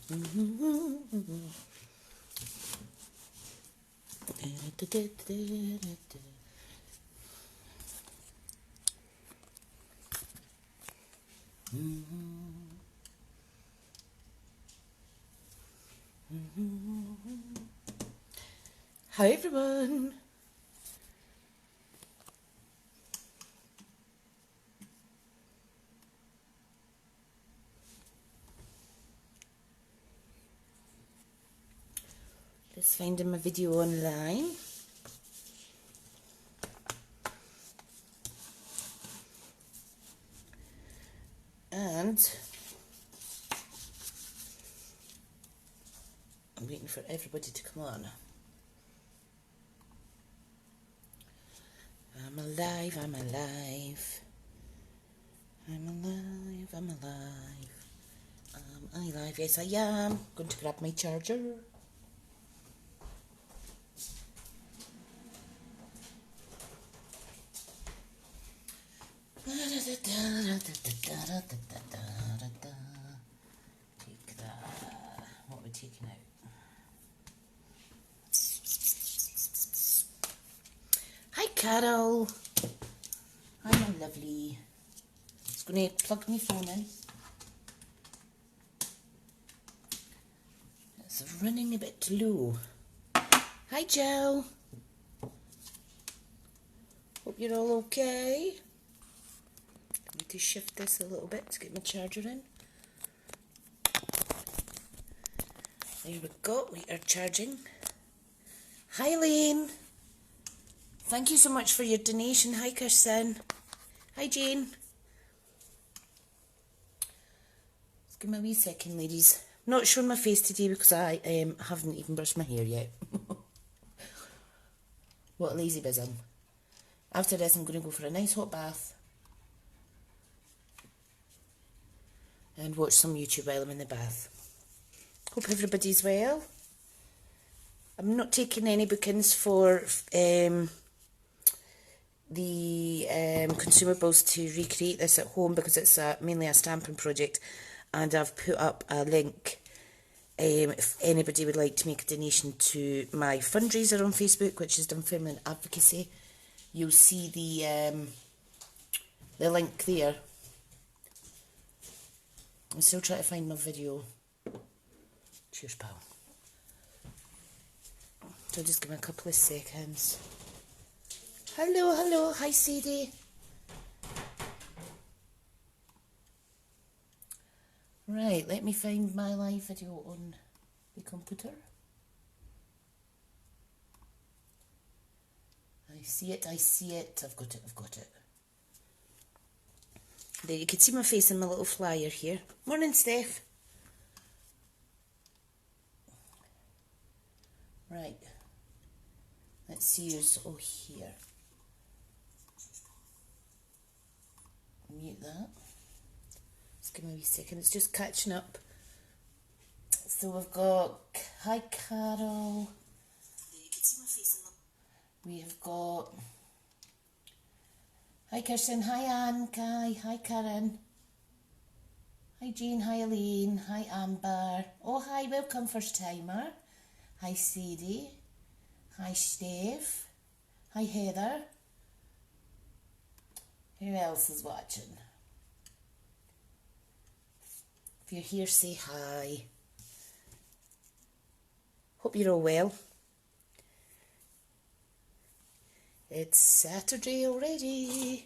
Hi everyone. Just finding my video online. And I'm waiting for everybody to come on. I'm alive, I'm alive. I'm alive, I'm alive. Am I alive? Yes, I am. Going to grab my charger. Take that. What are we taking out? Hi, Carol. Hi, my lovely. Just going to plug my phone in. It's running a bit low. Hi, Joe. Hope you're all okay. I need to shift this a little bit to get my charger in. There we go, we are charging. Hi, Lane. Thank you so much for your donation. Hi, Kirsten. Hi, Jane. Just give me a wee second, ladies. Not showing my face today because I haven't even brushed my hair yet. What a lazy bism. After this, I'm going to go for a nice hot bath and watch some YouTube while I'm in the bath. Hope everybody's well. I'm not taking any bookings for the consumables to recreate this at home because it's mainly a stamping project, and I've put up a link if anybody would like to make a donation to my fundraiser on Facebook, which is Dunfermline Advocacy. You'll see the link there. I'm still trying to find my video. Cheers, pal. So just give me a couple of seconds. Hello, hello. Hi, Sadie. Right, let me find my live video on the computer. I see it, I see it. I've got it, I've got it. There, you can see my face in my little flyer here. Morning, Steph. Right. Let's see who's all here. Mute that. Just give me a wee second. It's just catching up. So we've got... Hi, Carol. You can see my face in the... We have got... Hi, Kirsten. Hi, Anne. Hi, Karen. Hi, Jean. Hi, Elaine. Hi, Amber. Oh, hi. Welcome, first timer. Hi, Sadie. Hi, Steph. Hi, Heather. Who else is watching? If you're here, say hi. Hope you're all well. It's Saturday already.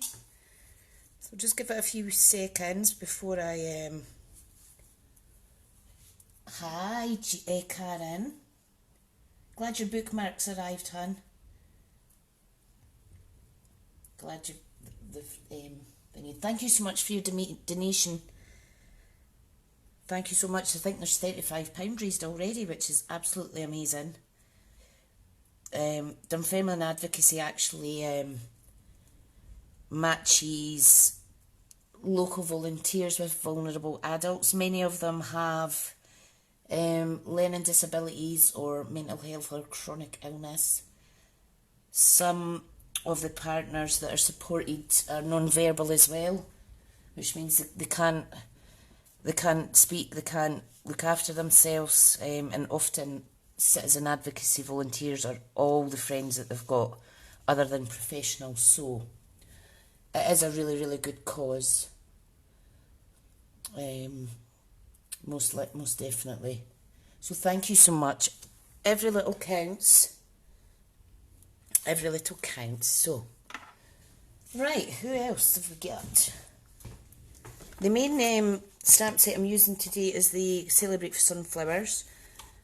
So just give it a few seconds before I... Hi, Karen. Glad your bookmarks arrived, hon. Glad you... Thank you so much for your donation. Thank you so much. I think there's £35 raised already, which is absolutely amazing. Dunfermline Advocacy actually matches local volunteers with vulnerable adults. Many of them have learning disabilities or mental health or chronic illness. Some of the partners that are supported are non-verbal as well, which means that they can't they can't speak, they can't look after themselves, and often citizen advocacy volunteers are all the friends that they've got other than professionals. So it is a really, really good cause. Most definitely. So thank you so much. Every little counts. Every little counts. So, right, who else have we got? The main stamp set I'm using today is the Celebrate for Sunflowers.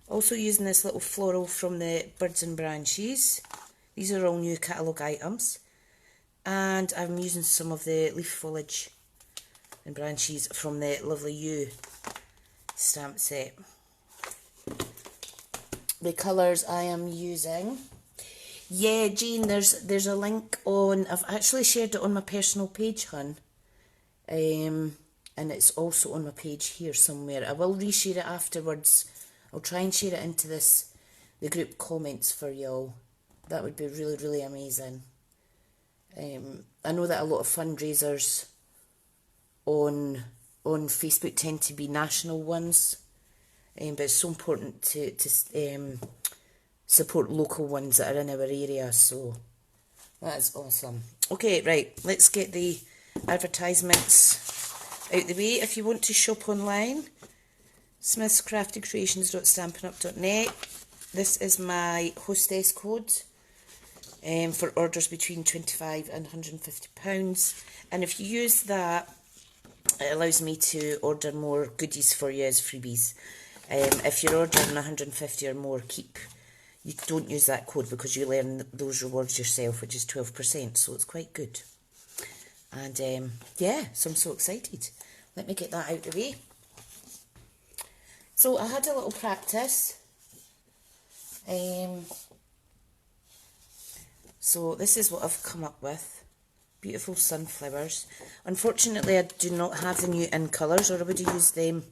Also using this little floral from the Birds and Branches. These are all new catalogue items. And I'm using some of the leaf foliage and branches from the Lovely You stamp set. The colours I am using... Yeah, Jane, there's a link on... I've actually shared it on my personal page, hun. And it's also on my page here somewhere. I will reshare it afterwards. I'll try and share it into the group comments for y'all. That would be really, really amazing. I know that a lot of fundraisers on Facebook tend to be national ones, but it's so important to support local ones that are in our area, so that is awesome. Okay, right, let's get the advertisements out the way. If you want to shop online, smithscraftycreations.stampinup.net. This is my hostess code for orders between £25 and £150. And if you use that, it allows me to order more goodies for you as freebies. If you're ordering 150 or more, you don't use that code because you earn those rewards yourself, which is 12%, so it's quite good. And yeah, so I'm so excited. Let me get that out of the way. So I had a little practice. So this is what I've come up with. Beautiful sunflowers. Unfortunately, I do not have the new in colours, or I would have used them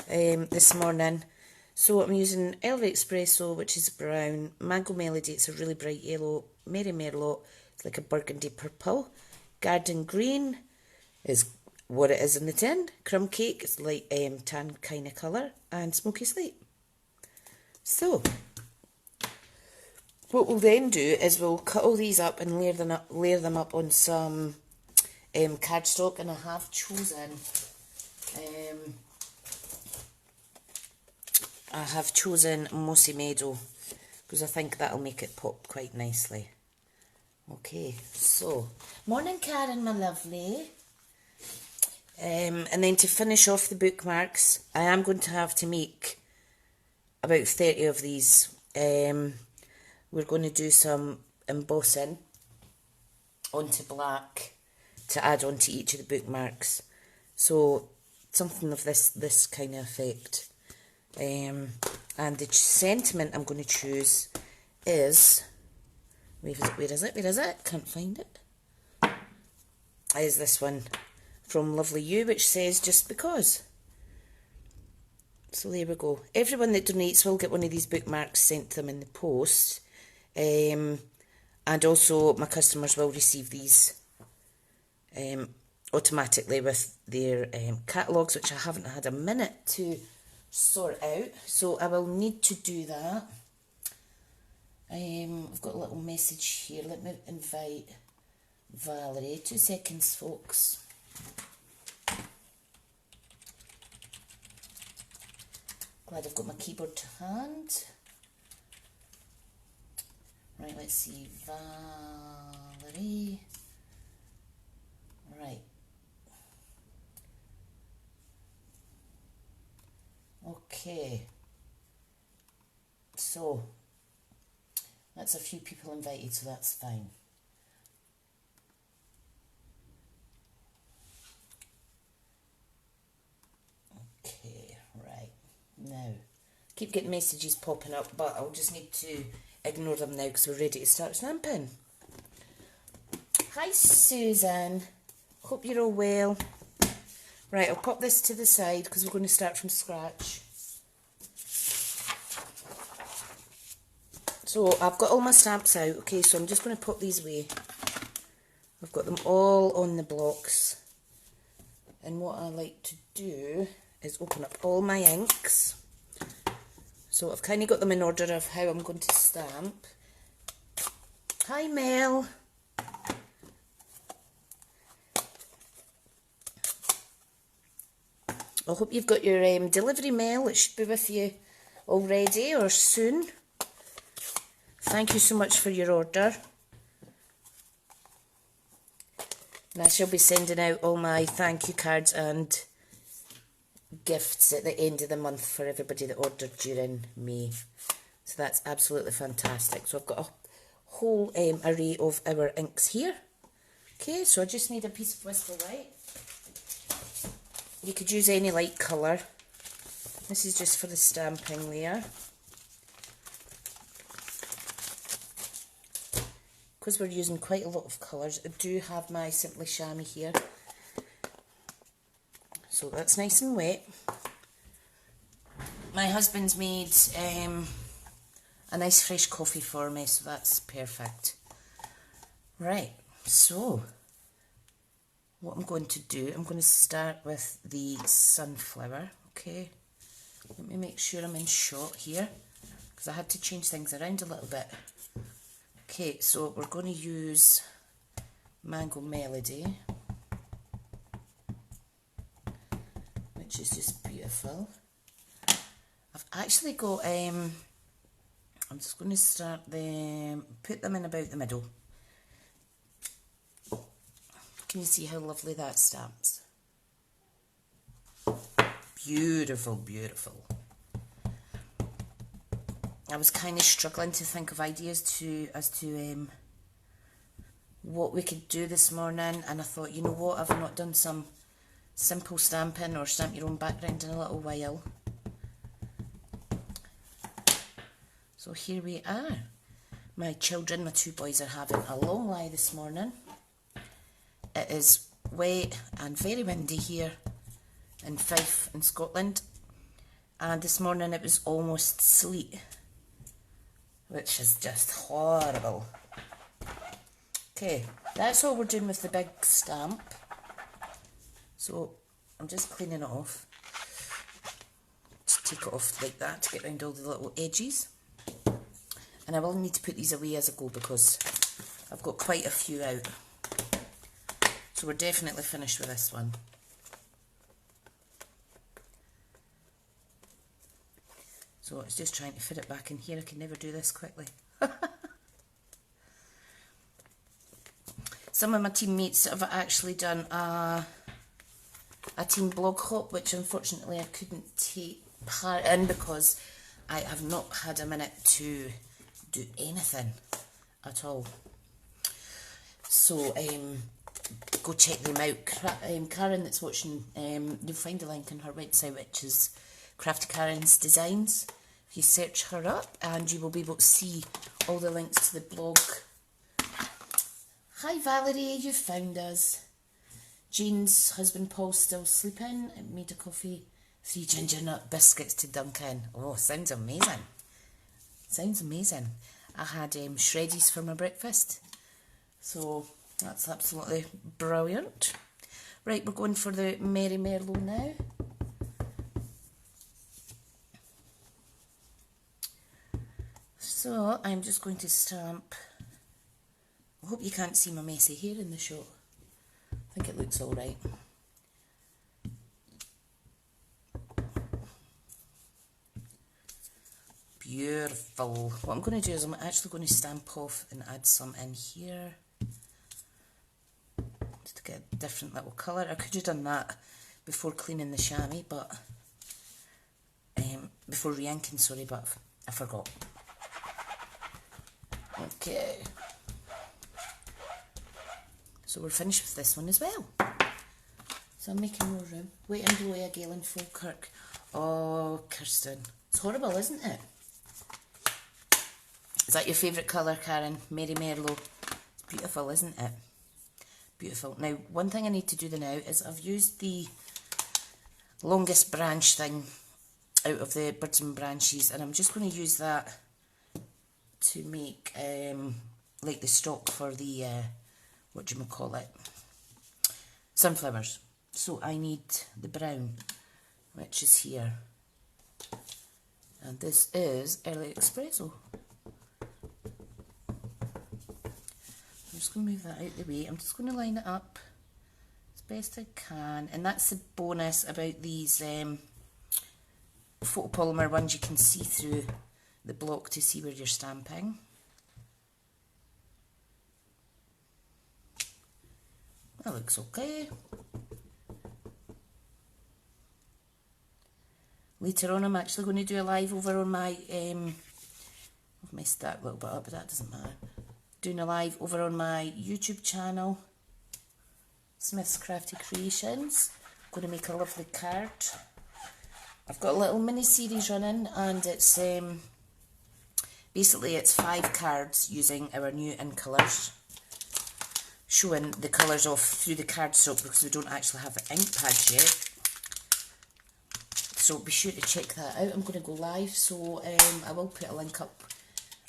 this morning. So I'm using Elva Espresso, which is brown, Mango Melody, it's a really bright yellow, Mary Merlot, it's like a burgundy purple, Garden Green is what it is in the tin, Crumb Cake, it's like tan kind of colour, and Smoky Slate. So, what we'll then do is we'll cut all these up and layer them up on some cardstock, and I have chosen Mossy Meadow because I think that'll make it pop quite nicely. Okay, so morning Karen, my lovely. And then to finish off the bookmarks, I am going to have to make about 30 of these. We're going to do some embossing onto black to add onto each of the bookmarks. So something of this kind of effect. And the sentiment I'm going to choose is, where is it? Can't find it. Is this one from Lovely You, which says just because. So there we go. Everyone that donates will get one of these bookmarks sent to them in the post. And also my customers will receive these automatically with their catalogues, which I haven't had a minute to sort out, so I will need to do that. I've got a little message here. Let me invite Valerie. 2 seconds, folks. Glad I've got my keyboard to hand. Right, let's see. Valerie. Right. Okay, so that's a few people invited, so that's fine. Okay, right, now, keep getting messages popping up, but I'll just need to ignore them now because we're ready to start stamping. Hi Susan, hope you're all well. Right, I'll pop this to the side because we're going to start from scratch. So I've got all my stamps out, okay, so I'm just going to put these away. I've got them all on the blocks. And what I like to do is open up all my inks. So I've kind of got them in order of how I'm going to stamp. Hi Mel. I hope you've got your delivery mail. It should be with you already or soon. Thank you so much for your order. And I shall be sending out all my thank you cards and gifts at the end of the month for everybody that ordered during May. So that's absolutely fantastic. So I've got a whole array of our inks here. Okay, so I just need a piece of Wistful White. You could use any light colour. This is just for the stamping layer. Because we're using quite a lot of colours, I do have my Simply Chamois here. So that's nice and wet. My husband's made a nice fresh coffee for me, so that's perfect. Right, so what I'm going to do, I'm going to start with the sunflower, okay? Let me make sure I'm in shot here, because I had to change things around a little bit. Okay, so we're going to use Mango Melody, which is just beautiful. I've actually got, I'm just going to start them, put them in about the middle. Can you see how lovely that stamps? Beautiful, beautiful. I was kind of struggling to think of ideas as to what we could do this morning, and I thought, you know what, I've not done some simple stamping or stamp your own background in a little while. So here we are. My children, my two boys, are having a long lie this morning. It is wet and very windy here in Fife in Scotland, and this morning it was almost sleet, which is just horrible. Okay, that's all we're doing with the big stamp. So I'm just cleaning it off. Just take it off like that to get around all the little edges. And I will need to put these away as I go because I've got quite a few out. So we're definitely finished with this one. So it's just trying to fit it back in here. I can never do this quickly. Some of my teammates have actually done a team blog hop, which unfortunately I couldn't take part in because I have not had a minute to do anything at all. So go check them out. Karen that's watching, you'll find a link on her website, which is Crafty Karen's Designs. If you search her up, and you will be able to see all the links to the blog. Hi Valerie, you found us. Jean's husband Paul's still sleeping. I made a coffee, 3 ginger nut biscuits to Duncan. Oh, sounds amazing. Sounds amazing. I had shreddies for my breakfast. So that's absolutely brilliant. Right, we're going for the Merry Merlot now. So I'm just going to stamp. I hope you can't see my messy hair in the shot. I think it looks alright. Beautiful. What I'm going to do is I'm actually going to stamp off and add some in here. Just to get a different little colour. I could have done that before cleaning the chamois, but before re-inking, sorry, but I forgot. Okay. So we're finished with this one as well. So I'm making more room. Wait and blow a gale in Falkirk. Oh, Kirsten. It's horrible, isn't it? Is that your favourite colour, Karen? Merry Merlot. It's beautiful, isn't it? Beautiful. Now, one thing I need to do now is I've used the longest branch thing out of the Birds and Branches, and I'm just going to use that to make like the stock for the what do you call it, sunflowers. So I need the brown. which is here. And this is Early Espresso. I'm just going to move that out of the way. I'm just going to line it up as best I can. And that's the bonus about these photopolymer ones. You can see through the block to see where you're stamping. That looks okay. Later on I'm actually going to do a live over on my, I've messed that a little bit up, but that doesn't matter. Doing a live over on my YouTube channel, Smith's Crafty Creations. I'm going to make a lovely card. I've got a little mini series running, and it's basically it's 5 cards using our new in colours, showing the colours off through the cardstock because we don't actually have the ink pads yet. So be sure to check that out. I'm going to go live, so I will put a link up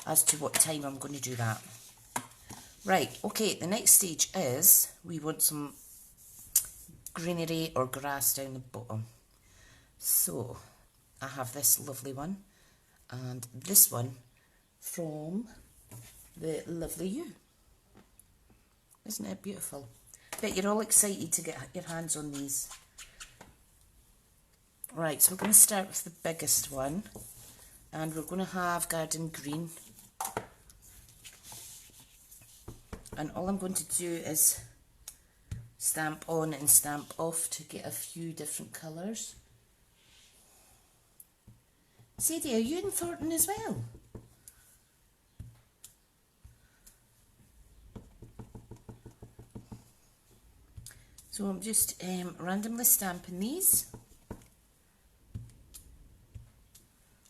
as to what time I'm going to do that. Right, okay, the next stage is we want some greenery or grass down the bottom. So I have this lovely one and this one from the lovely You. Isn't it beautiful? Bet you're all excited to get your hands on these. Right, so we're going to start with the biggest one, and we're going to have Garden Green. And all I'm going to do is stamp on and stamp off to get a few different colours. Sadie, are you in Thornton as well? So I'm just randomly stamping these.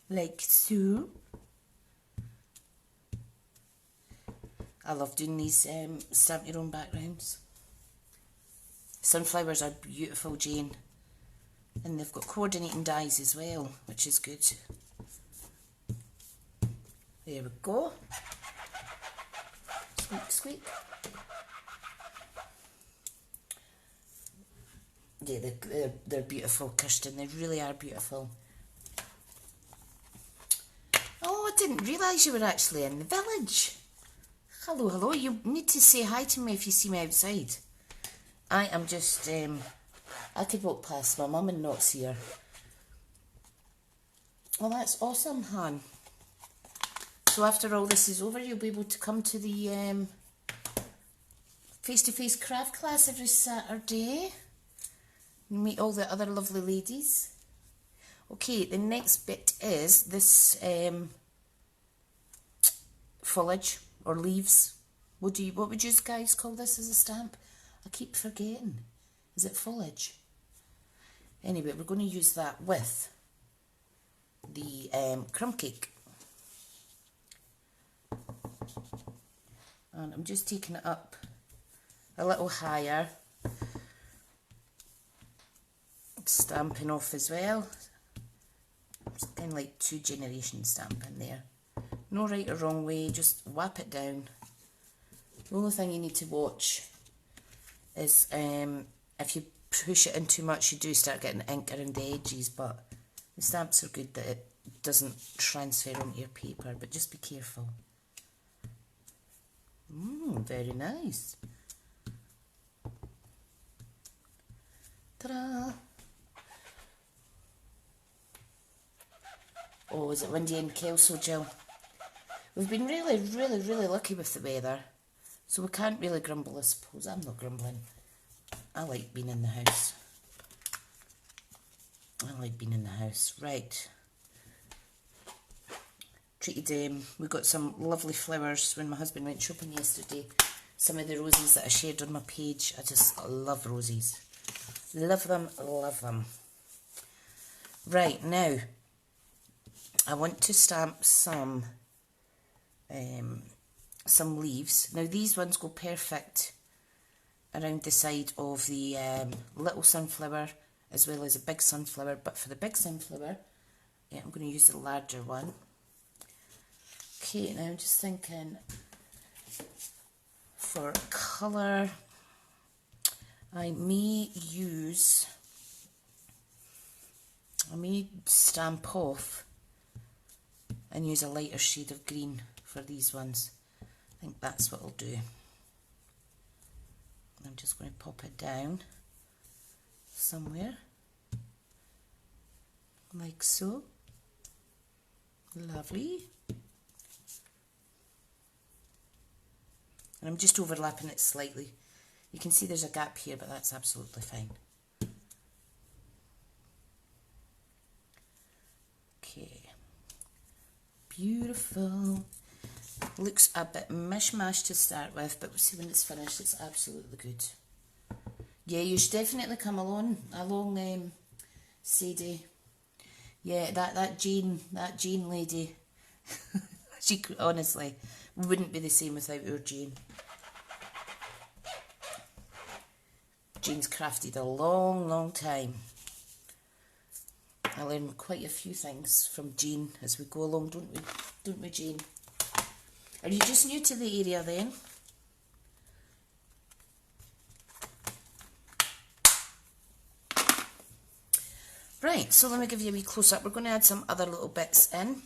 Like so. I love doing these stamp your own backgrounds. Sunflowers are beautiful, Jane. And they've got coordinating dies as well, which is good. There we go. Squeak, squeak. Yeah, they're beautiful, Kirsten. They really are beautiful. Oh, I didn't realise you were actually in the village. Hello, hello. You need to say hi to me if you see me outside. I am just, I could walk past my mum and not see her. Well, that's awesome, Han. So after all this is over, you'll be able to come to the face-to-face craft class every Saturday. And meet all the other lovely ladies. Okay, the next bit is this foliage or leaves. What would you guys call this as a stamp? I keep forgetting. Is it foliage? Anyway, we're going to use that with the crumb cake. And I'm just taking it up a little higher. Stamping off as well. It's kind of like 2 generations stamping there. No right or wrong way, just whap it down. The only thing you need to watch is if you push it in too much, you do start getting ink around the edges, but the stamps are good that it doesn't transfer onto your paper, but just be careful. Very nice. Ta-da! Oh, is it windy in Kelso, Jill? We've been really, really, really lucky with the weather, so we can't really grumble, I suppose. I'm not grumbling. I like being in the house. I like being in the house. Right. Treated, we got some lovely flowers when my husband went shopping yesterday. Some of the roses that I shared on my page. I just love roses. Love them, love them. Right, now, I want to stamp some leaves. Now these ones go perfect around the side of the little sunflower as well as a big sunflower, but for the big sunflower, yeah, I'm going to use the larger one. Okay, now I'm just thinking for colour, I may use I may stamp off and use a lighter shade of green for these ones. I think that's what I'll do. I'm just going to pop it down somewhere, like so. Lovely. And I'm just overlapping it slightly. You can see there's a gap here, but that's absolutely fine. Okay. Beautiful. Looks a bit mishmash to start with, but we'll see when it's finished. It's absolutely good. Yeah, you should definitely come along, Sadie. Yeah, that Jane lady. She honestly wouldn't be the same without our Jane. Jane's crafted a long, long time. I learned quite a few things from Jane as we go along, don't we? Don't we, Jane? Are you just new to the area then? Right, so let me give you a wee close-up. We're going to add some other little bits in.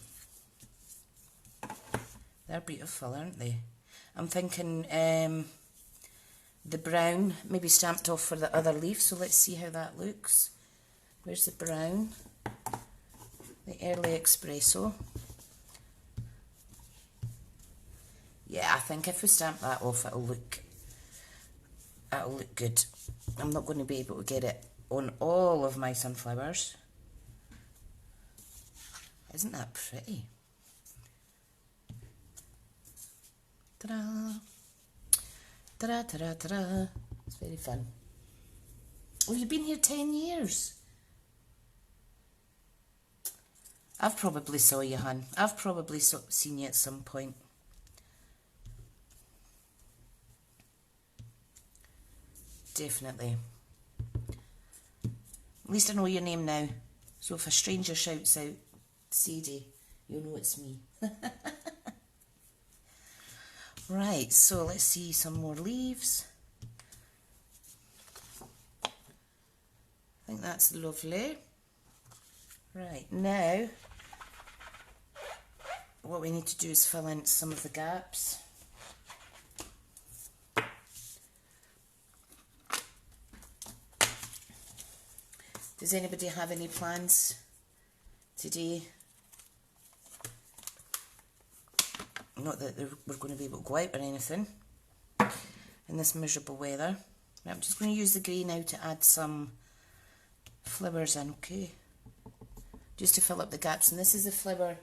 They're beautiful, aren't they? I'm thinking the brown, maybe stamped off for the other leaf, so let's see how that looks. Where's the brown? The early espresso. Yeah, I think if we stamp that off, it'll look good. I'm not going to be able to get it on all of my sunflowers. Isn't that pretty? Ta-da! Ta-da, ta-da, ta-da. It's very fun. Oh, you've been here 10 years. I've probably saw you, hun. I've probably seen you at some point. Definitely. At least I know your name now. So if a stranger shouts out, Sadie, you'll know it's me. Right, so let's see some more leaves. I think that's lovely. Right, now what we need to do is fill in some of the gaps. Does anybody have any plans today? Not that we're going to be able to go out or anything in this miserable weather. I'm just going to use the grey now to add some flowers in, okay? Just to fill up the gaps. And this is the flower,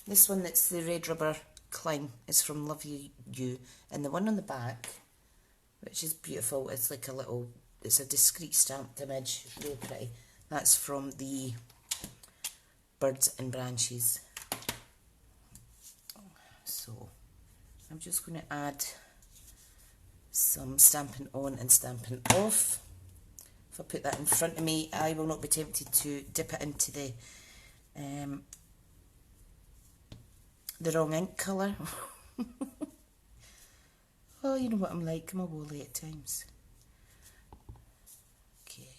this one that's the red rubber cling, is from Love You. And the one on the back, which is beautiful, it's like a little, it's a discreet stamped image, really pretty. That's from the Birds and Branches. So I'm just going to add some stamping on and stamping off. If I put that in front of me, I will not be tempted to dip it into the wrong ink colour. Oh, you know what I'm like, I'm a woolly at times. Okay.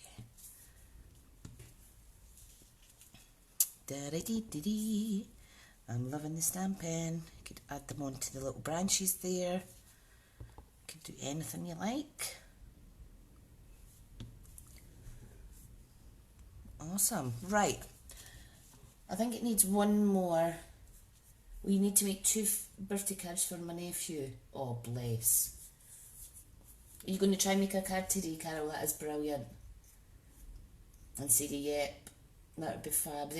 Da-da-dee-dee-dee. I'm loving the stamping. You could add them onto the little branches there. You could do anything you like. Awesome. Right. I think it needs one more. We need to make 2 birthday cards for my nephew. Oh, bless. Are you going to try and make a card today, Carol? That is brilliant. And Sadie, yep. That would be fab.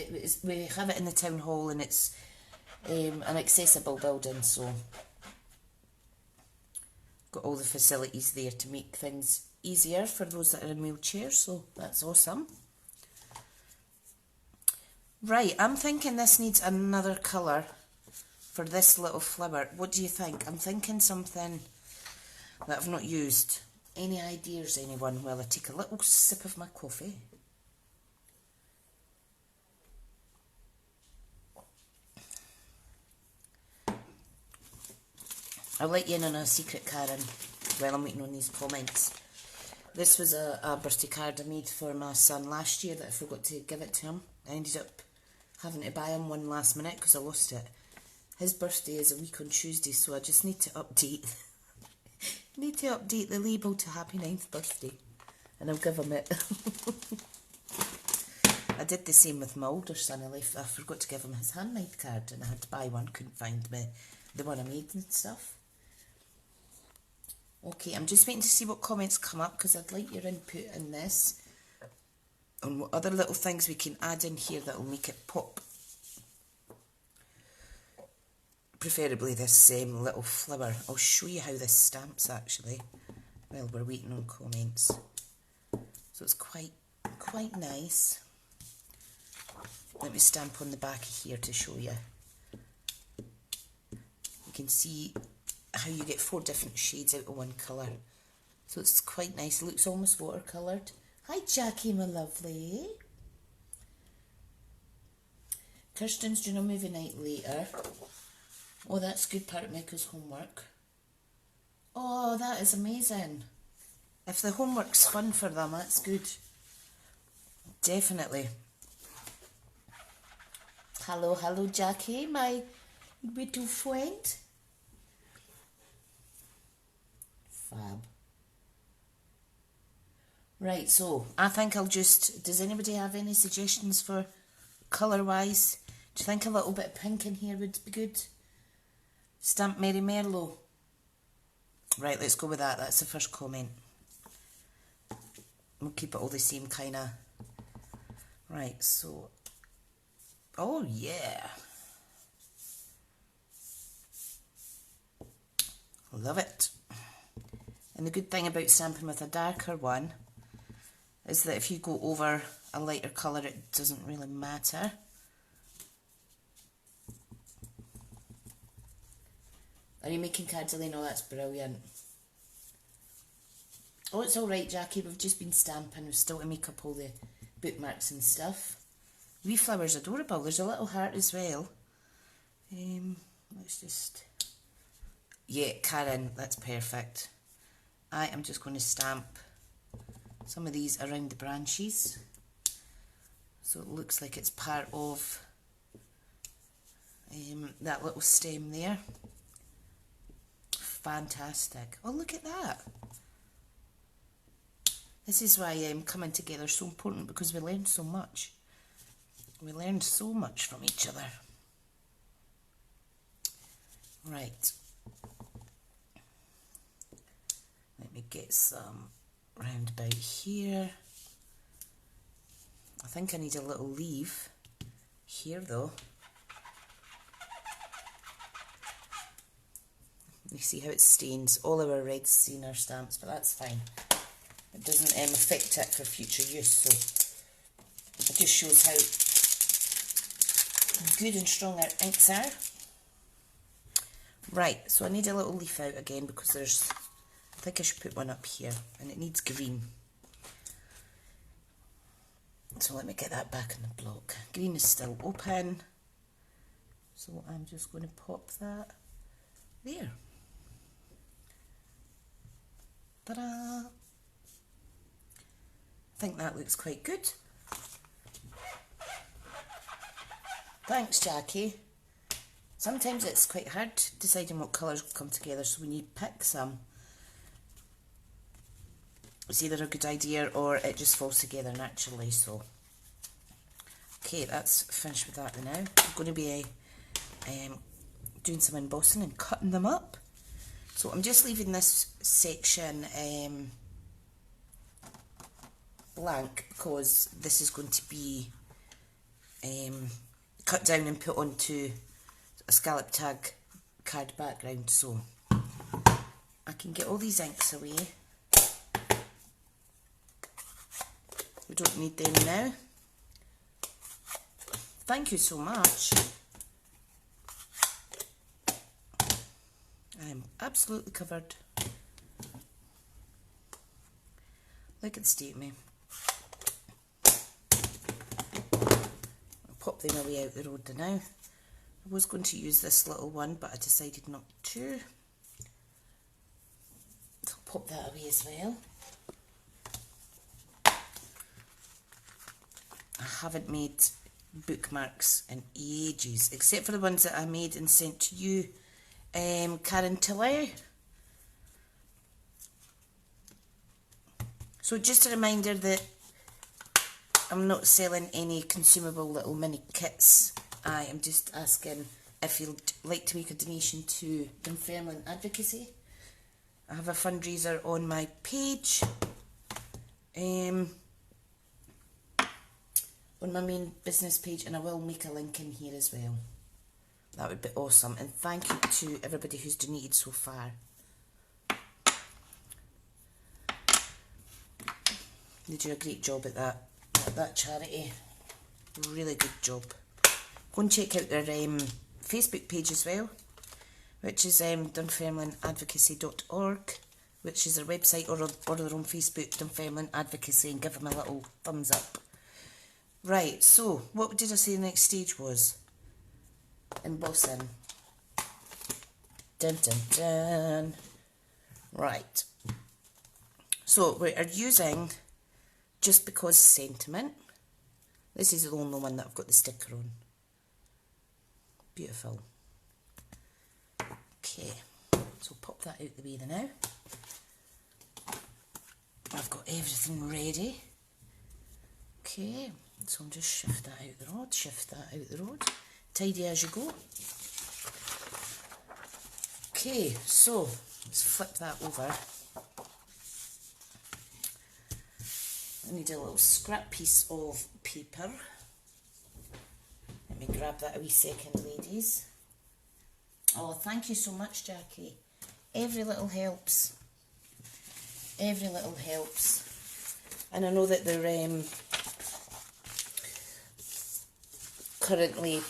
We have it in the town hall and it's an accessible building, so got all the facilities there to make things easier for those that are in wheelchairs, so that's awesome. Right, I'm thinking this needs another colour for this little flower. What do you think? I'm thinking something that I've not used. Any ideas, anyone? Well, I take a little sip of my coffee. I'll let you in on a secret, Karen, while I'm waiting on these comments. This was a birthday card I made for my son last year that I forgot to give it to him. I ended up having to buy him one last minute because I lost it. His birthday is a week on Tuesday, so I just need to update the label to Happy 9th birthday, and I'll give him it. I did the same with my older son. I forgot to give him his handmade card, and I had to buy one. Couldn't find the one I made and stuff. Okay, I'm just waiting to see what comments come up because I'd like your input in this, and what other little things we can add in here that will make it pop. Preferably this little flower. I'll show you how this stamps actually while we're waiting on comments. So it's quite nice. Let me stamp on the back here to show you. You can see how you get 4 different shades out of one colour. So it's quite nice. It looks almost watercoloured. Hi Jackie, my lovely. Kirsten's doing a movie night later. Oh, that's good, part of Micah's homework. Oh, that is amazing. If the homework's fun for them, that's good. Definitely. Hello, Jackie, my little friend. Fab. Right, so I think I'll just... Does anybody have any suggestions for colour-wise? Do you think a little bit of pink in here would be good? Stamp Mary Merlot. Right, let's go with that. That's the first comment. We'll keep it all the same kind of... Right, so... Oh, yeah. Love it. And the good thing about stamping with a darker one is that if you go over a lighter colour, it doesn't really matter. Are you making cards, Elaine? Oh, that's brilliant. Oh, it's alright, Jackie. We've just been stamping. We've still to make up all the bookmarks and stuff. Wee flower's adorable. There's a little heart as well. Let's just... Yeah, Karen, that's perfect. I am just going to stamp some of these around the branches. So it looks like it's part of that little stem there. Fantastic. Oh, look at that. This is why coming together is so important, because we learn so much. We learn so much from each other. Right. Let me get some round about here. I think I need a little leaf here though. You see how it stains. All our red's stain our stamps, but that's fine. It doesn't affect it for future use, so it just shows how good and strong our inks are. Right, so I need a little leaf out again because there's, I think I should put one up here, and it needs green. So let me get that back in the block. Green is still open, so I'm just going to pop that there. Ta-da! I think that looks quite good. Thanks, Jackie. Sometimes it's quite hard deciding what colours come together, so when you pick some, it's either a good idea or it just falls together naturally. So, okay, that's finished with that now. I'm going to be doing some embossing and cutting them up. So I'm just leaving this section blank because this is going to be cut down and put onto a scallop tag card background, so I can get all these inks away. We don't need them now. Thank you so much. I'm absolutely covered. Look at the state of me. I'll pop them away out the road now. I was going to use this little one, but I decided not to. So I'll pop that away as well. I haven't made bookmarks in ages, except for the ones that I made and sent to you, Karen Tiller. So just a reminder that I'm not selling any consumable little mini kits. I am just asking if you'd like to make a donation to Dunfermline Advocacy. I have a fundraiser on my page, on my main business page, and I will make a link in here as well. That would be awesome, and thank you to everybody who's donated so far. They do a great job at that charity. Really good job. Go and check out their Facebook page as well, which is dunfermlineadvocacy.org, which is their website, or their own Facebook, Dunfermline Advocacy, and give them a little thumbs up. Right, so what did I say the next stage was? Embossing. Dun dun dun. Right. So we are using Just Because Sentiment. This is the only one that I've got the sticker on. Beautiful. Okay, so pop that out the way now. I've got everything ready. Okay, so I'll just shift that out the road, shift that out the road. Tidy as you go. Okay, so let's flip that over. I need a little scrap piece of paper. Let me grab that a wee second, ladies. Oh, thank you so much, Jackie. Every little helps. Every little helps. And I know that they're currently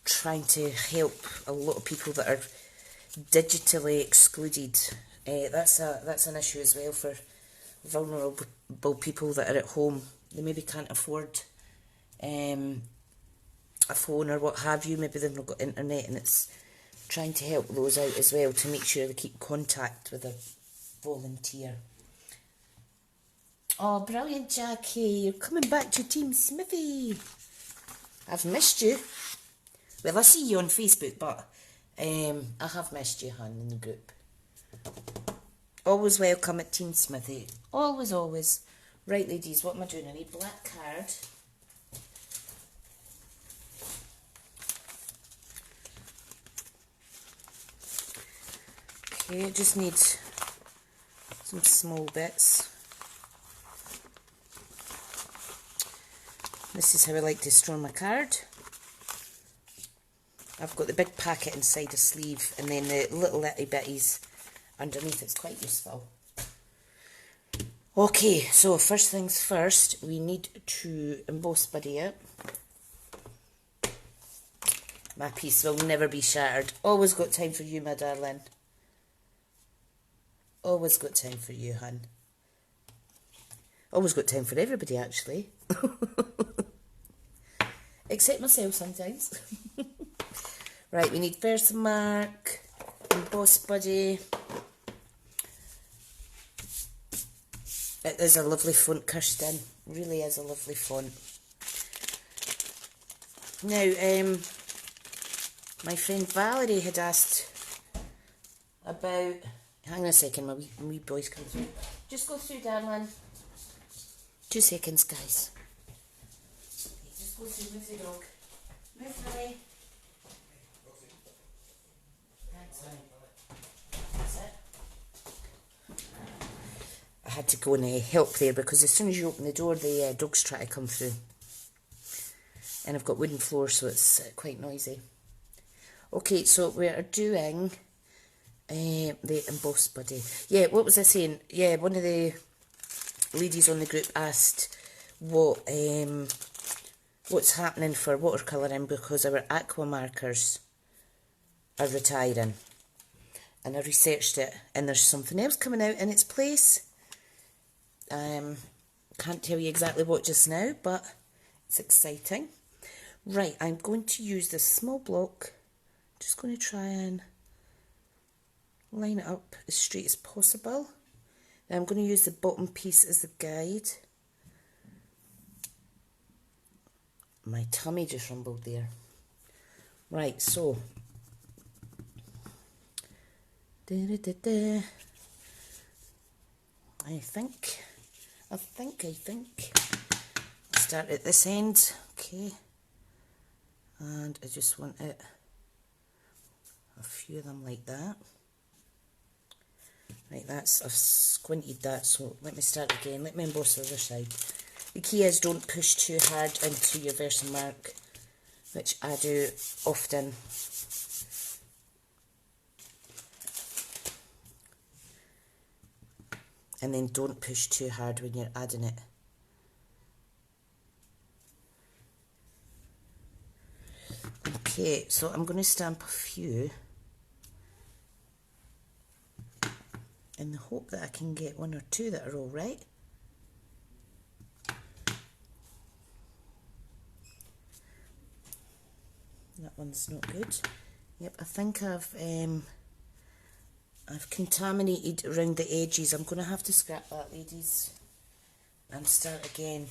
trying to help a lot of people that are digitally excluded. That's an issue as well for vulnerable people that are at home. They maybe can't afford a phone or what have you. Maybe they've not got internet, and it's trying to help those out as well to make sure they keep contact with a volunteer. Oh, brilliant, Jackie. You're coming back to Team Smithy. I've missed you. Well, I see you on Facebook, but I have missed you, hon, in the group. Always welcome at Team Smithy. Always, always. Right, ladies, what am I doing? I need black card. Okay, I just need some small bits. This is how I like to store my card. I've got the big packet inside a sleeve, and then the little itty bitties underneath. It's quite useful. Okay, so first things first, we need to emboss buddy it. My piece will never be shattered. Always got time for you, my darling. Always got time for you, hun. Always got time for everybody, actually. Except myself sometimes. Right, we need Versamark, Emboss Buddy. It is a lovely font, Kirsten. Really is a lovely font. Now, my friend Valerie had asked about... Hang on a second, my wee boy's coming through. Just go through, darling. 2 seconds, guys. Okay, just go through with the dog. Move, Harry. That's it. I had to go and help there because as soon as you open the door, the dogs try to come through. And I've got wooden floor, so it's quite noisy. Okay, so we are doing the Emboss Buddy. Yeah, what was I saying? Yeah, one of the ladies on the group asked what's happening for watercolouring because our aqua markers are retiring. And I researched it, and there's something else coming out in its place. Can't tell you exactly what just now, but it's exciting. Right, I'm going to use this small block. Just going to try and line it up as straight as possible. Now I'm going to use the bottom piece as the guide. My tummy just rumbled there. Right, so I think start at this end, okay, and I just want it a few of them like that. Right, that's, I've squinted that, so let me start again. Let me emboss the other side. The key is don't push too hard into your Versamark, which I do often. And then don't push too hard when you're adding it. Okay, so I'm going to stamp a few in the hope that I can get one or two that are all right. That one's not good. Yep, I think I've contaminated around the edges. I'm going to have to scrap that, ladies, and start again.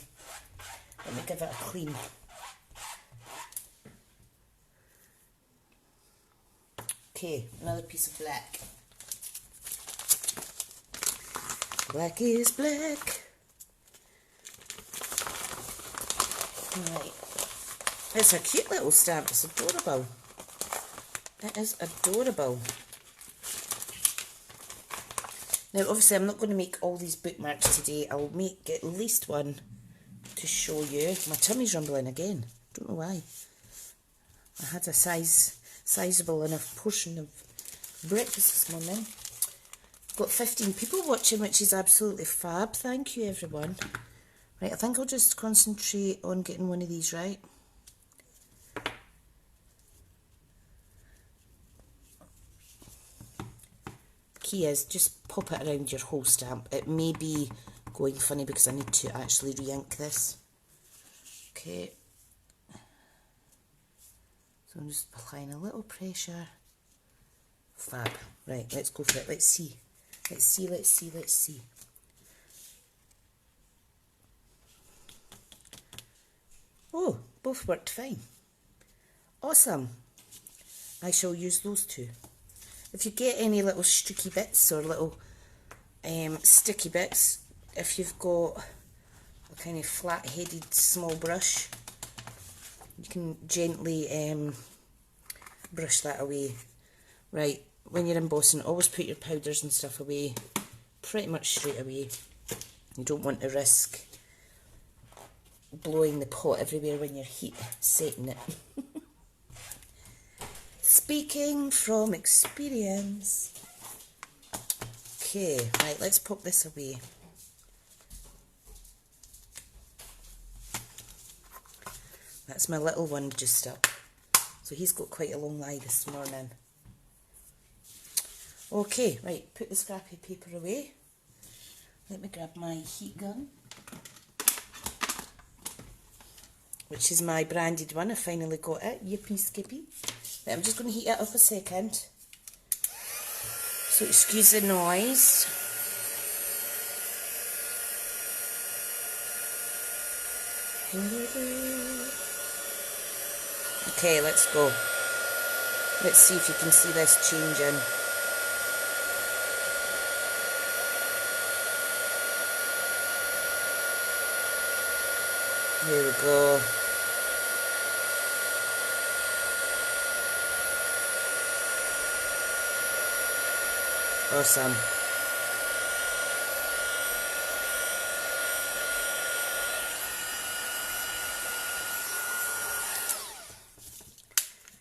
Let me give it a clean. Okay, another piece of black. Black is black. Right. It's a cute little stamp. It's adorable. It is adorable. Now, obviously, I'm not going to make all these bookmarks today. I'll make at least one to show you. My tummy's rumbling again. Don't know why. I had a sizable enough portion of breakfast this morning. Got 15 people watching, which is absolutely fab. Thank you, everyone. Right, I think I'll just concentrate on getting one of these right. Key is just pop it around your whole stamp. It may be going funny because I need to actually re-ink this. Okay. So I'm just applying a little pressure. Fab. Right, let's go for it. Let's see. Let's see, let's see, let's see. Oh, both worked fine. Awesome. I shall use those two. If you get any little streaky bits or little sticky bits, if you've got a kind of flat-headed small brush, you can gently brush that away. Right, when you're embossing, always put your powders and stuff away pretty much straight away. You don't want to risk blowing the pot everywhere when you're heat setting it. Speaking from experience. Okay, right, let's pop this away. That's my little one just up. So he's got quite a long lie this morning. Okay, right, put the scrappy paper away. Let me grab my heat gun, which is my branded one. I finally got it. Yippee skippy. Right, I'm just going to heat it up a second. So excuse the noise. Okay, let's go. Let's see if you can see this changing. Here we go. Awesome.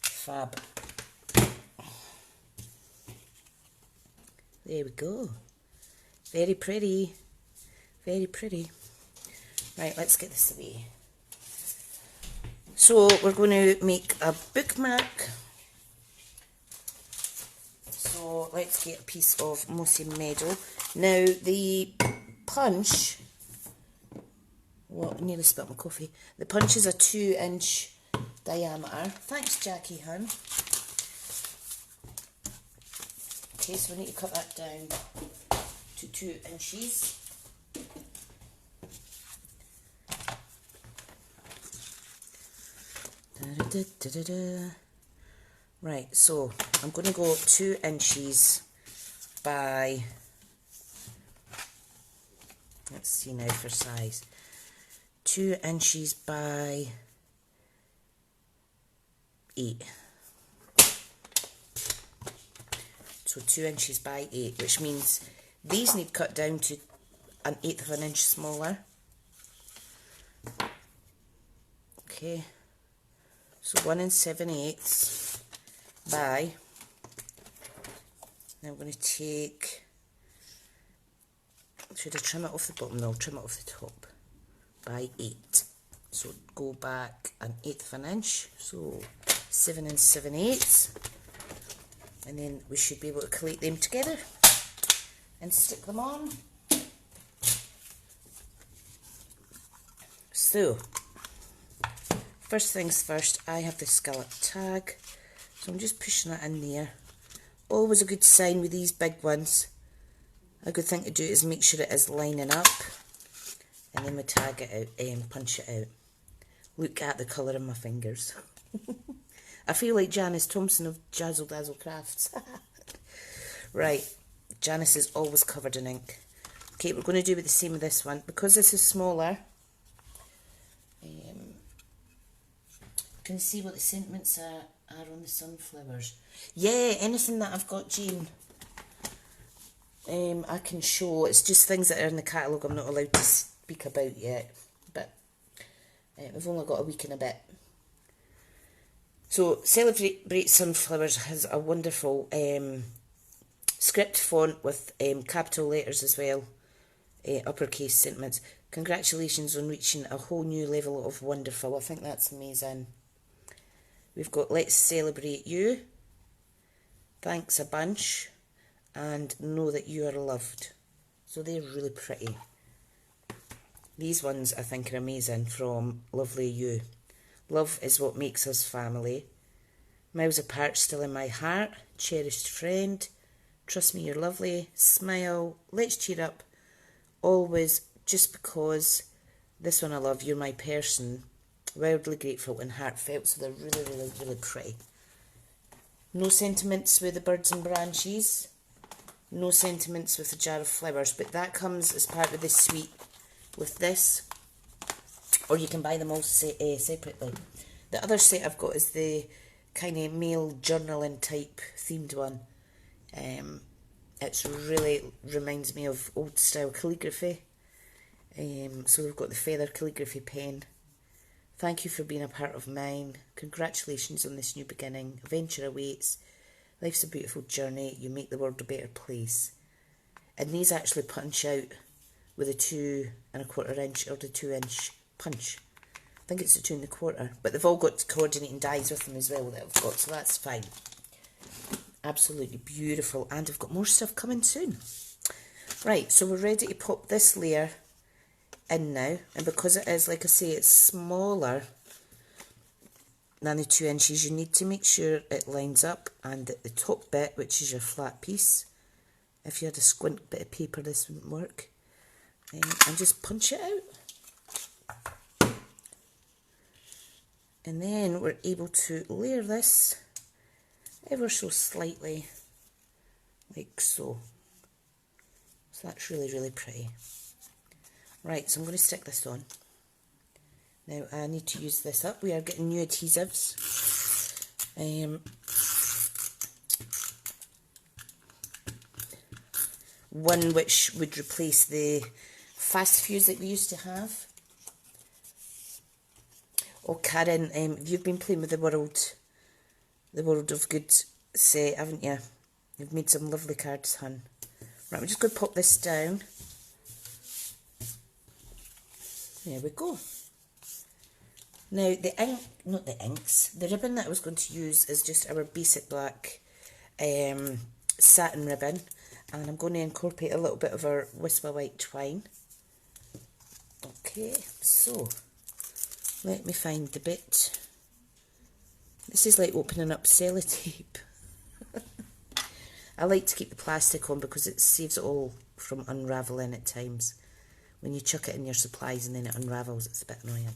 Fab. There we go. Very pretty. Very pretty. Right, let's get this away. So we're going to make a bookmark. So let's get a piece of mossy meadow. Now the punch, well, I nearly spilled my coffee. The punch is a 2-inch diameter. Thanks, Jackie hun. Okay, so we need to cut that down to 2 inches. Right, so I'm going to go 2 inches by, let's see now for size, 2 inches by 8. So 2 inches by 8, which means these need cut down to 1/8 of an inch smaller. Okay, so 1 7/8 by, now I'm going to take, should I trim it off the bottom? No, I'll trim it off the top, by 8. So go back 1/8 of an inch, so 7 7/8, and then we should be able to collate them together and stick them on. So, first things first, I have the scallop tag, so I'm just pushing it in there. Always a good sign with these big ones. A good thing to do is make sure it is lining up, and then we tag it out and punch it out. Look at the colour of my fingers. I feel like Janice Thompson of Jazzle Dazzle Crafts. Right, Janice is always covered in ink. Okay, we're going to do the same with this one. Because this is smaller, can you see what the sentiments are on the sunflowers? Yeah, anything that I've got, Jean, I can show. It's just things that are in the catalogue I'm not allowed to speak about yet. But we've only got a week and a bit. So, Celebrate Sunflowers has a wonderful script font with capital letters as well, uppercase sentiments. Congratulations on reaching a whole new level of wonderful. I think that's amazing. We've got Let's Celebrate You, Thanks a Bunch, and Know That You Are Loved. So they're really pretty. These ones I think are amazing from Lovely You. Love is what makes us family. Miles apart, still in my heart. Cherished friend. Trust me, you're lovely. Smile. Let's cheer up. Always, just because. This one I love. You're my person. Wildly grateful and heartfelt. So they're really, really, really pretty. No sentiments with the birds and branches. No sentiments with the jar of flowers. But that comes as part of the suite with this. Or you can buy them all separately. The other set I've got is the kind of male journaling type themed one. It's really reminds me of old style calligraphy. So we've got the feather calligraphy pen. Thank you for being a part of mine. Congratulations on this new beginning. Adventure awaits. Life's a beautiful journey. You make the world a better place. And these actually punch out with a 2 1/4 inch or the 2 inch punch. I think it's a 2 1/4, but they've all got coordinating dies with them as well that I've got, so that's fine. Absolutely beautiful, and I've got more stuff coming soon. Right, so we're ready to pop this layer in now, and because it is, like I say, it's smaller than the 2 inches, you need to make sure it lines up, and at the top bit, which is your flat piece, if you had a squint bit of paper this wouldn't work, and just punch it out. And then we're able to layer this ever so slightly, like so. So that's really, really pretty. Right, so I'm going to stick this on. Now I need to use this up. We are getting new adhesives. One which would replace the fast fuse that we used to have. Oh, Karen, you've been playing with the World of Good set, haven't you? You've made some lovely cards, hun. Right, we're just going to pop this down. There we go. Now, the ink, not the inks, the ribbon that I was going to use is just our basic black satin ribbon. And I'm going to incorporate a little bit of our Whisper White twine. Okay, so let me find the bit. This is like opening up sellotape. I like to keep the plastic on because it saves it all from unravelling at times. When you chuck it in your supplies and then it unravels, it's a bit annoying.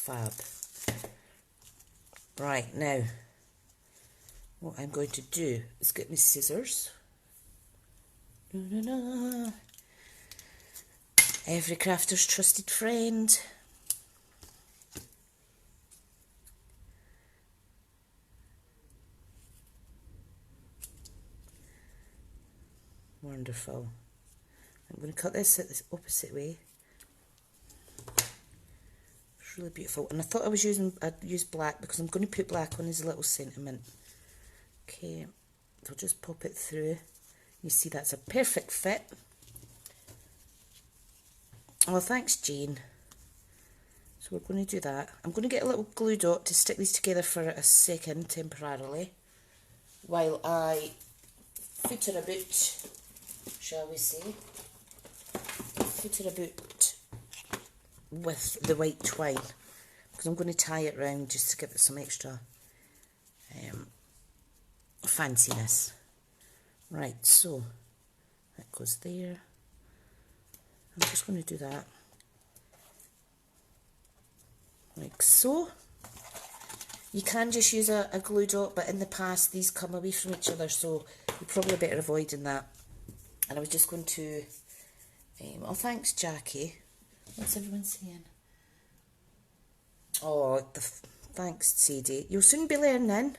fab. Right, now, what I'm going to do is get my scissors. Every crafter's trusted friend. Wonderful. I'm going to cut this at the opposite way. It's really beautiful. And I thought I'd use black because I'm going to put black on as a little sentiment. Okay, so I'll just pop it through. You see that's a perfect fit. Oh, thanks, Jane. So we're going to do that. I'm going to get a little glue dot to stick these together for a second temporarily while I footer about, shall we say, footer about with the white twine, because I'm going to tie it round just to give it some extra fanciness. Right, so that goes there. I'm just going to do that like so. You can just use a glue dot, but in the past these come away from each other, so you're probably better avoiding that. And I was just going to, oh thanks Jackie, what's everyone saying? Oh, thanks Sadie, you'll soon be learning.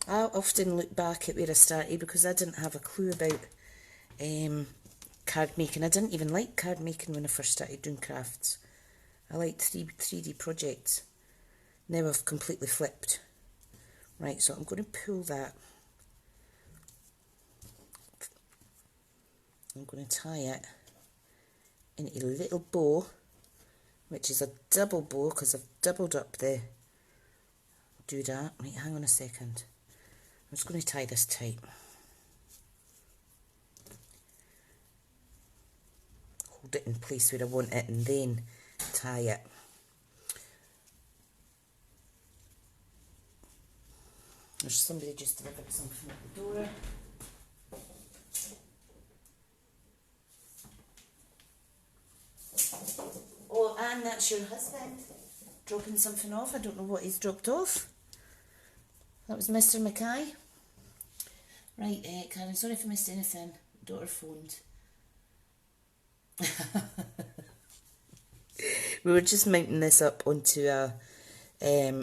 I often look back at where I started because I didn't have a clue about card making. I didn't even like card making when I first started doing crafts. I liked 3D projects. Now I've completely flipped. Right, so I'm going to pull that. I'm going to tie it into a little bow, which is a double bow because I've doubled up the doodad. Right, hang on a second. I'm just going to tie this tight. Hold it in place where I want it and then tie it. There's somebody just delivered something at the door. Oh, and that's your husband dropping something off. I don't know what he's dropped off. That was Mr. Mackay. Right, Karen, sorry if I missed anything. Daughter phoned. We were just mounting this up onto a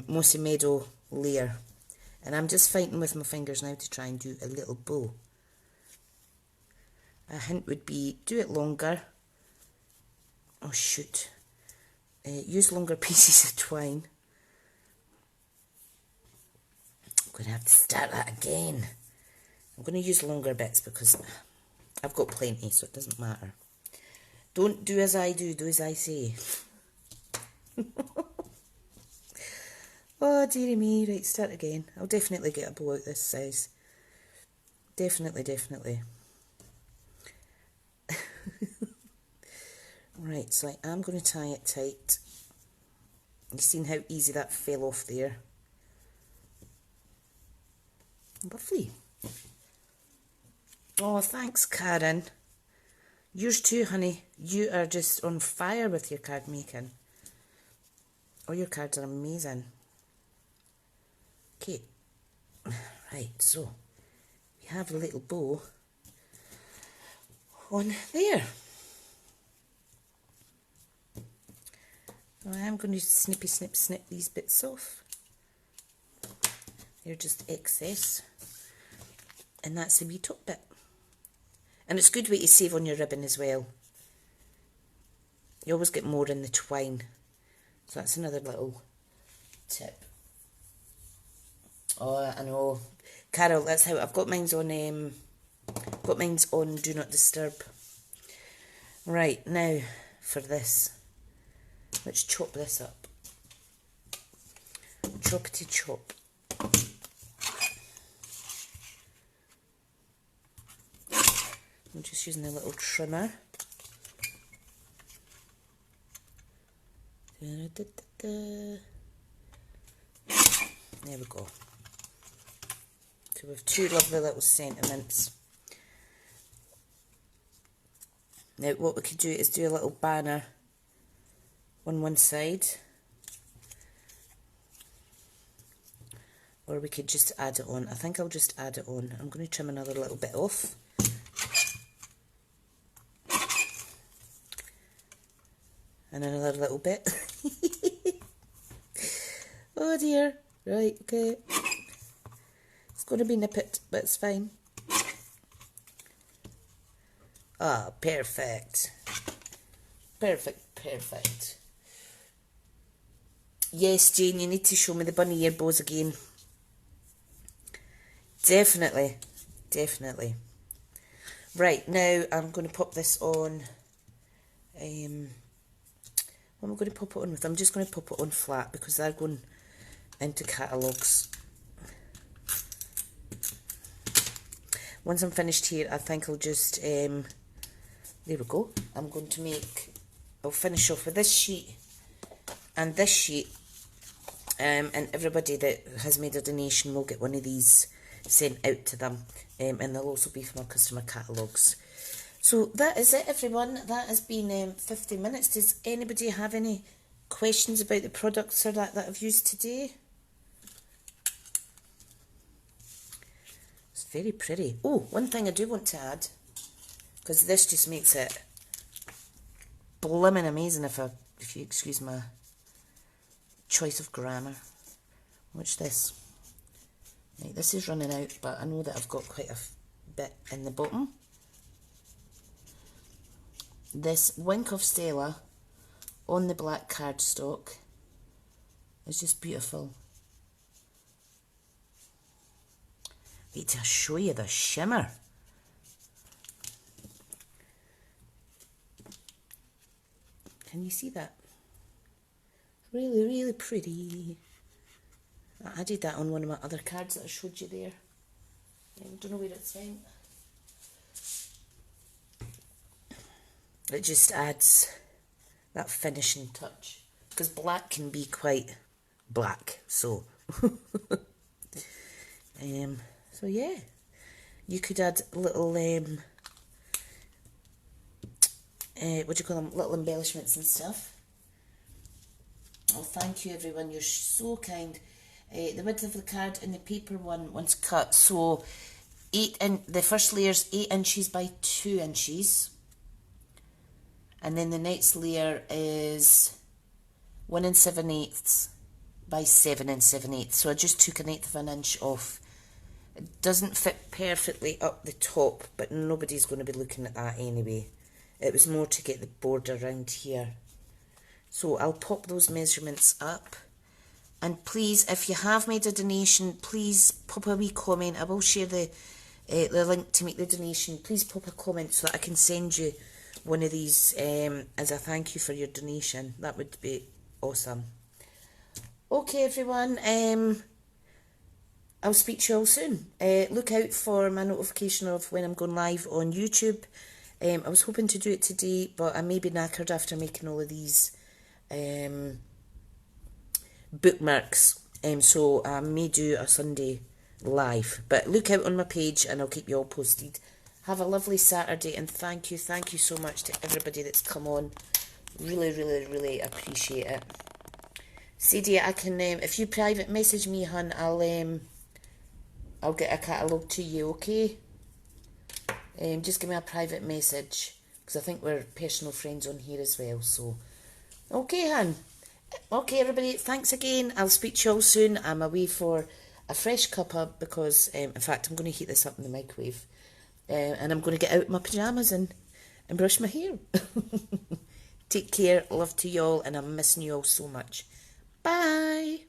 mossy meadow layer, and I'm just fighting with my fingers now to try and do a little bow. A hint would be do it longer. Oh shoot. Use longer pieces of twine. I'm going to have to start that again. I'm going to use longer bits because I've got plenty, so it doesn't matter. Don't do as I do as I say. Oh, dearie me. Right, start again. I'll definitely get a bow out this size. Definitely. Right, so I am going to tie it tight. You've seen how easy that fell off there. Lovely. Oh, thanks, Karen. Yours too, honey. You are just on fire with your card making. Oh, your cards are amazing. Okay. Right, so we have a little bow on there. I am going to snip these bits off. They're just excess. And that's the wee top bit. And it's a good way to save on your ribbon as well. You always get more in the twine. So that's another little tip. Oh, I know. Carol, that's how I've got mine's on Do Not Disturb. Right, now for this. Let's chop this up. Choppity chop. I'm just using a little trimmer. There we go. So we have two lovely little sentiments. Now what we could do is do a little banner on one side. Or we could just add it on. I think I'll just add it on. I'm going to trim another little bit off. And another little bit. Oh dear. Right, okay. It's going to be nippet, but it's fine. Ah, perfect. Perfect, perfect. Yes, Jane, you need to show me the bunny ear bows again. Definitely, definitely. Right, now I'm going to pop this on. What am I going to pop it on with? I'm just going to pop it on flat because they're going into catalogues. Once I'm finished here, I think I'll just, there we go. I'm going to I'll finish off with this sheet and this sheet. And everybody that has made a donation will get one of these sent out to them, and they'll also be from our customer catalogues. So that is it, everyone. That has been 50 minutes. Does anybody have any questions about the products or that I've used today? It's very pretty. Oh, one thing I do want to add, because this just makes it blimmin' amazing, if you excuse my choice of grammar. Watch this. Right, this is running out, but I know that I've got quite a bit in the bottom. This Wink of Stella on the black cardstock is just beautiful. Wait till I show you the shimmer. Can you see that? Really, really pretty. I added that on one of my other cards that I showed you there. I don't know where it's went. It just adds that finishing touch. Because black can be quite black, so. So yeah. You could add little, what do you call them? Little embellishments and stuff. Oh, thank you everyone, you're so kind. The width of the card in the paper one, once cut, so the first layer's 8 inches by 2 inches, and then the next layer is 1 7/8 by 7 7/8. So I just took 1/8 of an inch off. It doesn't fit perfectly up the top, but nobody's going to be looking at that anyway. It was more to get the border around here. So I'll pop those measurements up. And please, if you have made a donation, please pop a wee comment. I will share the link to make the donation. Please pop a comment so that I can send you one of these as a thank you for your donation. That would be awesome. Okay, everyone. I'll speak to you all soon. Look out for my notification of when I'm going live on YouTube. I was hoping to do it today, but I may be knackered after making all of these bookmarks, so I may do a Sunday live, but look out on my page and I'll keep you all posted. Have a lovely Saturday, and thank you so much to everybody that's come on. Really, really, really appreciate it. Sadie, I can, if you private message me, hun, I'll get a catalogue to you, okay? Just give me a private message, because I think we're personal friends on here as well, so. Okay, hun. Okay, everybody, thanks again. I'll speak to you all soon. I'm away for a fresh cuppa because, in fact, I'm going to heat this up in the microwave. And I'm going to get out my pyjamas and brush my hair. Take care. Love to you all, and I'm missing you all so much. Bye.